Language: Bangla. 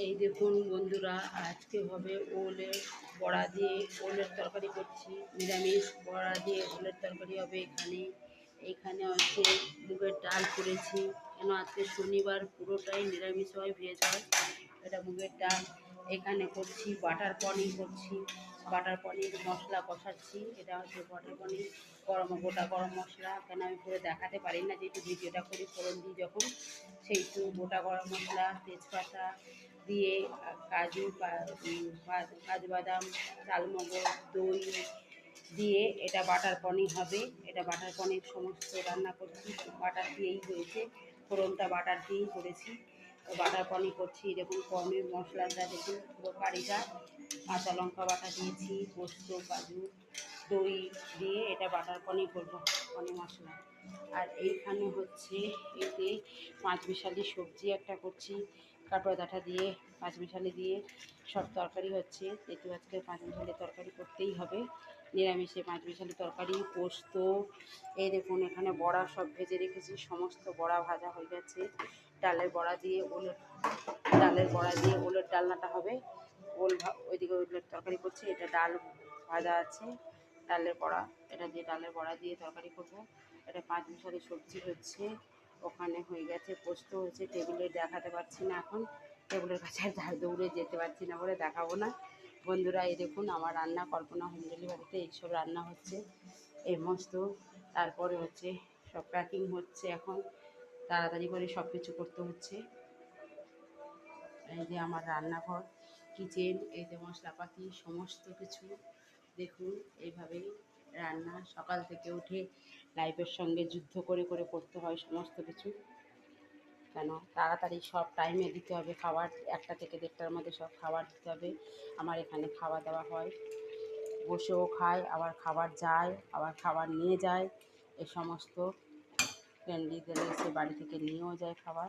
এই দেখুন বন্ধুরা, আজকে হবে ওলের বড়া দিয়ে ওলের তরকারি করছি। নিরামিষ বড়া দিয়ে ওলের তরকারি হবে। এখানে হচ্ছে মুগের ডাল করেছি, কেন আজকে শনিবার, পুরোটাই নিরামিষ হয়, ভেজ হয়। এটা মুগের ডাল। এখানে করছি বাটার পনির করছি। বাটার পনির মশলা কষাচ্ছি। এটা হচ্ছে বাটার পনির গোটা গরম মশলা, কেন আমি পুরো দেখাতে পারি না, যেহেতু ভিডিওটা করি ফোড়ন দিই যখন, সেইটু গোটা গরম মশলা, তেজপাতা দিয়ে কাজু কাজু বাদাম, চালমগজ, দই দিয়ে এটা বাটার পনির হবে। এটা বাটার পনির সমস্ত রান্না করছি বাটার দিয়েই হয়েছে, ফোড়নটা বাটার দিয়েই করেছি। বাটার পনির করছি। দেখুন পনির মশলাটা দেখুন, পুরো কারিটা কাঁচা লঙ্কা বাটা দিয়েছি, পোস্ত, কাজু, দই দিয়ে এটা বাটার পনির করবো, পনির মশলা। আর এইখানে হচ্ছে এতে পাঁচমিশালি সবজি একটা করছি, কাটোয়া ডাঁটা দিয়ে, পাঁচমিশালি দিয়ে সব তরকারি হচ্ছে। যেহেতু আজকে পাঁচমিশালি তরকারি করতেই হবে, নিরামিষে পাঁচমিশালি তরকারি, পোস্ত। এই দেখুন এখানে বড়া সব ভেজে রেখেছি, সমস্ত বড়া ভাজা হয়ে গেছে। ডালের বড়া দিয়ে ওলের ডালনাটা হবে। ওইদিকে ওলের তরকারি করছি, এটা ডাল ভাজা আছে, ডালের বড়া, এটা দিয়ে ডালের বড়া দিয়ে তরকারি করবো। এটা পাঁচমিশালি সবজি হচ্ছে, ওখানে হয়ে গেছে, পোস্ত হয়েছে। টেবিলে দেখাতে পারছি না এখন, টেবিলের কাছে দৌড়ে যেতে পারছি না বলে দেখাবো না। বন্ধুরা এই দেখুন আমার রান্না, কল্পনা হোম ডেলিভারিতে এইসব রান্না হচ্ছে এই মস্ত। তারপরে হচ্ছে সব প্যাকিং হচ্ছে, এখন তাড়াতাড়ি করে সব কিছু করতে হচ্ছে। এই যে আমার রান্নাঘর, কিচেন, এই যে মশলাপাতি সমস্ত কিছু দেখুন। এইভাবেই রান্না, সকাল থেকে উঠে লাইফের সঙ্গে যুদ্ধ করে করে করতে হয় সমস্ত কিছু, কেন তাড়াতাড়ি সব টাইমে দিতে হবে খাবার। 1টা থেকে 1:30টার মধ্যে সব খাবার দিতে হবে। আমার এখানে খাওয়া দাওয়া হয়, বসেও খায়, আবার খাবার যায়, আবার খাবার নিয়ে যায়। এই সমস্ত ক্যান্ডিদের এসে বাড়ি থেকে নিয়েও যায় খাবার।